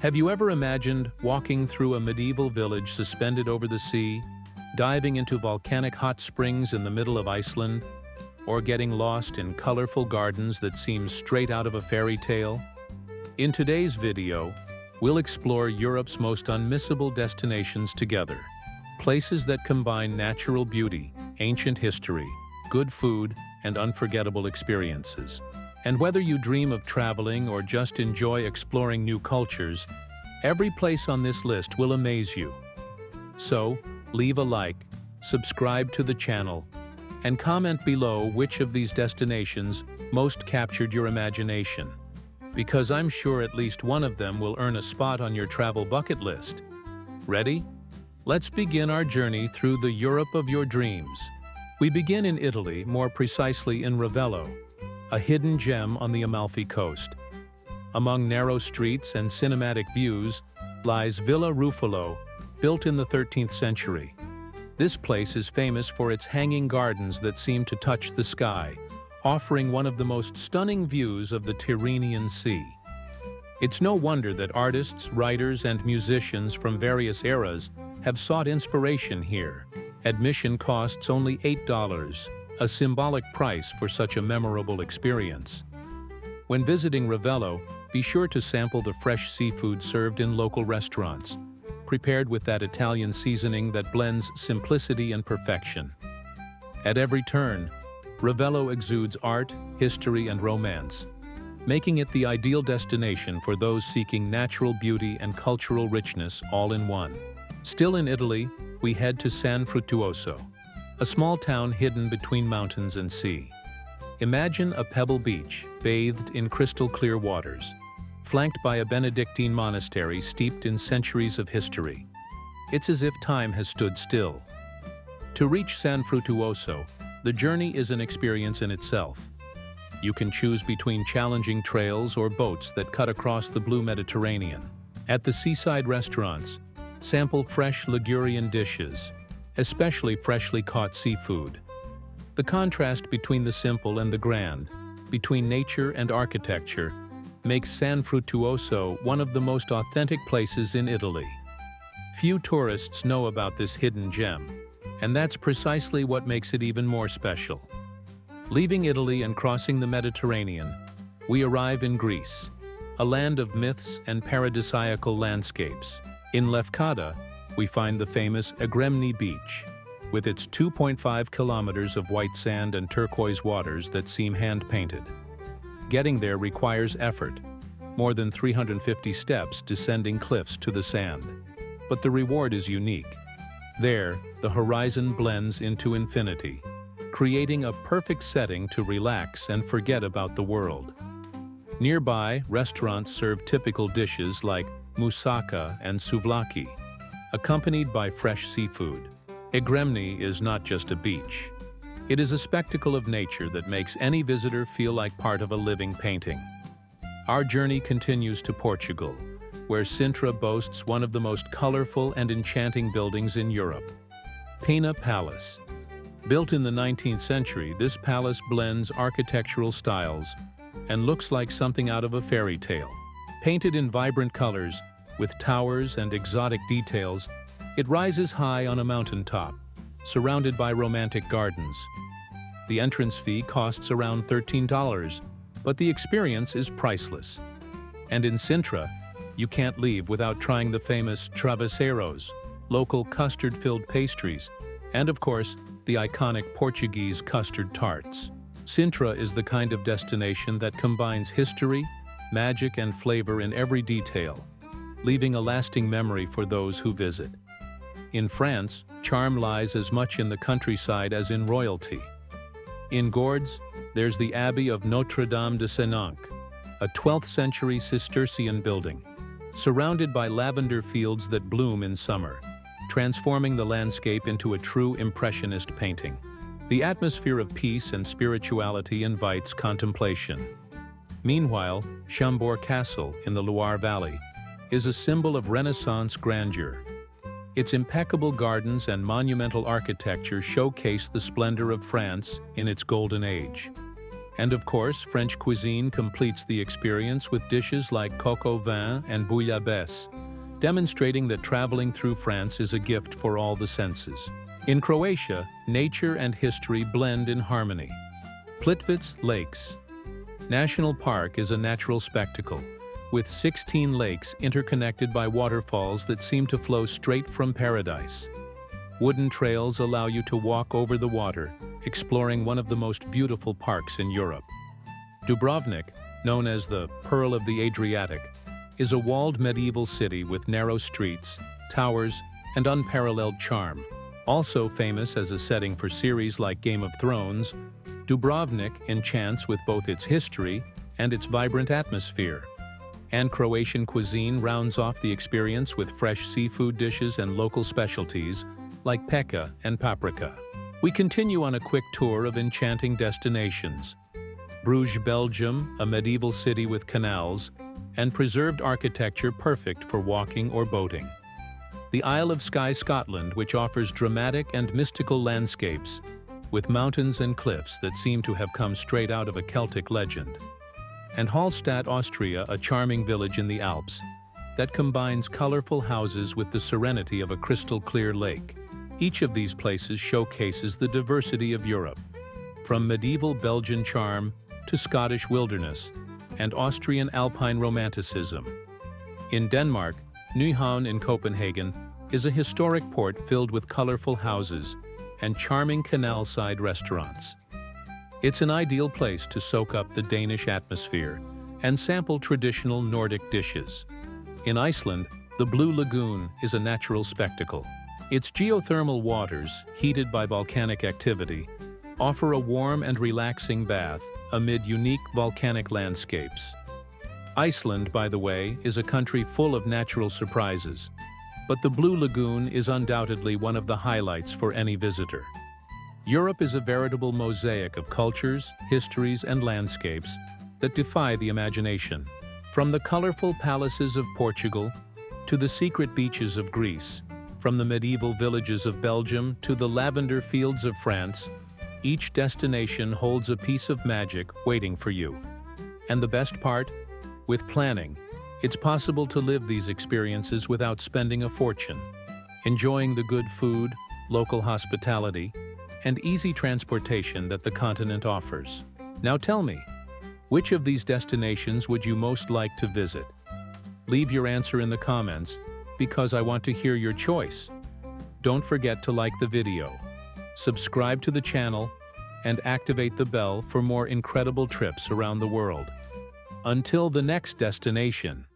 Have you ever imagined walking through a medieval village suspended over the sea, diving into volcanic hot springs in the middle of Iceland, or getting lost in colorful gardens that seem straight out of a fairy tale? In today's video, we'll explore Europe's most unmissable destinations together. Places that combine natural beauty, ancient history, good food, and unforgettable experiences. And whether you dream of traveling or just enjoy exploring new cultures, every place on this list will amaze you. So, leave a like, subscribe to the channel, and comment below which of these destinations most captured your imagination, because I'm sure at least one of them will earn a spot on your travel bucket list. Ready? Let's begin our journey through the Europe of your dreams. We begin in Italy, more precisely in Ravello, a hidden gem on the Amalfi coast. Among narrow streets and cinematic views lies Villa Rufolo, built in the 13th century. This place is famous for its hanging gardens that seem to touch the sky, offering one of the most stunning views of the Tyrrhenian Sea. It's no wonder that artists, writers, and musicians from various eras have sought inspiration here. Admission costs only $8, a symbolic price for such a memorable experience. When visiting Ravello, be sure to sample the fresh seafood served in local restaurants, prepared with that Italian seasoning that blends simplicity and perfection. At every turn, Ravello exudes art, history, and romance, making it the ideal destination for those seeking natural beauty and cultural richness all in one. Still in Italy, we head to San Fruttuoso, a small town hidden between mountains and sea. Imagine a pebble beach, bathed in crystal-clear waters, flanked by a Benedictine monastery steeped in centuries of history. It's as if time has stood still. To reach San Fruttuoso, the journey is an experience in itself. You can choose between challenging trails or boats that cut across the blue Mediterranean. At the seaside restaurants, sample fresh Ligurian dishes, especially freshly caught seafood. The contrast between the simple and the grand, between nature and architecture, makes San Fruttuoso one of the most authentic places in Italy. Few tourists know about this hidden gem, and that's precisely what makes it even more special. Leaving Italy and crossing the Mediterranean, we arrive in Greece, a land of myths and paradisiacal landscapes. In Lefkada, we find the famous Egremni beach, with its 2.5 kilometers of white sand and turquoise waters that seem hand-painted. Getting there requires effort, more than 350 steps descending cliffs to the sand. But the reward is unique. There, the horizon blends into infinity, creating a perfect setting to relax and forget about the world. Nearby, restaurants serve typical dishes like moussaka and souvlaki, accompanied by fresh seafood. Egremni is not just a beach. It is a spectacle of nature that makes any visitor feel like part of a living painting. Our journey continues to Portugal, where Sintra boasts one of the most colorful and enchanting buildings in Europe, Pena Palace. Built in the 19th century, this palace blends architectural styles and looks like something out of a fairy tale. Painted in vibrant colors, with towers and exotic details, it rises high on a mountaintop, surrounded by romantic gardens. The entrance fee costs around $13, but the experience is priceless. And in Sintra, you can't leave without trying the famous travesseiros, local custard-filled pastries, and of course, the iconic Portuguese custard tarts. Sintra is the kind of destination that combines history, magic, and flavor in every detail, leaving a lasting memory for those who visit. In France, charm lies as much in the countryside as in royalty. In Gordes, there's the Abbey of Notre-Dame de Sénanque, a 12th century Cistercian building, surrounded by lavender fields that bloom in summer, transforming the landscape into a true impressionist painting. The atmosphere of peace and spirituality invites contemplation. Meanwhile, Chambord Castle in the Loire Valley is a symbol of Renaissance grandeur. Its impeccable gardens and monumental architecture showcase the splendor of France in its golden age. And of course, French cuisine completes the experience with dishes like coq au vin and bouillabaisse, demonstrating that traveling through France is a gift for all the senses. In Croatia, nature and history blend in harmony. Plitvice Lakes National Park is a natural spectacle, with 16 lakes interconnected by waterfalls that seem to flow straight from paradise. Wooden trails allow you to walk over the water, exploring one of the most beautiful parks in Europe. Dubrovnik, known as the Pearl of the Adriatic, is a walled medieval city with narrow streets, towers, and unparalleled charm. Also famous as a setting for series like Game of Thrones, Dubrovnik enchants with both its history and its vibrant atmosphere. And Croatian cuisine rounds off the experience with fresh seafood dishes and local specialties like peka and paprika. We continue on a quick tour of enchanting destinations. Bruges, Belgium, a medieval city with canals and preserved architecture perfect for walking or boating. The Isle of Skye, Scotland, which offers dramatic and mystical landscapes, with mountains and cliffs that seem to have come straight out of a Celtic legend. And Hallstatt, Austria, a charming village in the Alps that combines colorful houses with the serenity of a crystal-clear lake. Each of these places showcases the diversity of Europe, from medieval Belgian charm to Scottish wilderness and Austrian alpine romanticism. In Denmark, Nyhavn in Copenhagen is a historic port filled with colorful houses and charming canal-side restaurants. It's an ideal place to soak up the Danish atmosphere and sample traditional Nordic dishes. In Iceland, the Blue Lagoon is a natural spectacle. Its geothermal waters, heated by volcanic activity, offer a warm and relaxing bath amid unique volcanic landscapes. Iceland, by the way, is a country full of natural surprises, but the Blue Lagoon is undoubtedly one of the highlights for any visitor. Europe is a veritable mosaic of cultures, histories, and landscapes that defy the imagination. From the colorful palaces of Portugal to the secret beaches of Greece, from the medieval villages of Belgium to the lavender fields of France, each destination holds a piece of magic waiting for you. And the best part? With planning, it's possible to live these experiences without spending a fortune, enjoying the good food, local hospitality, and easy transportation that the continent offers. Now tell me, which of these destinations would you most like to visit? Leave your answer in the comments, because I want to hear your choice. Don't forget to like the video, subscribe to the channel, and activate the bell for more incredible trips around the world. Until the next destination.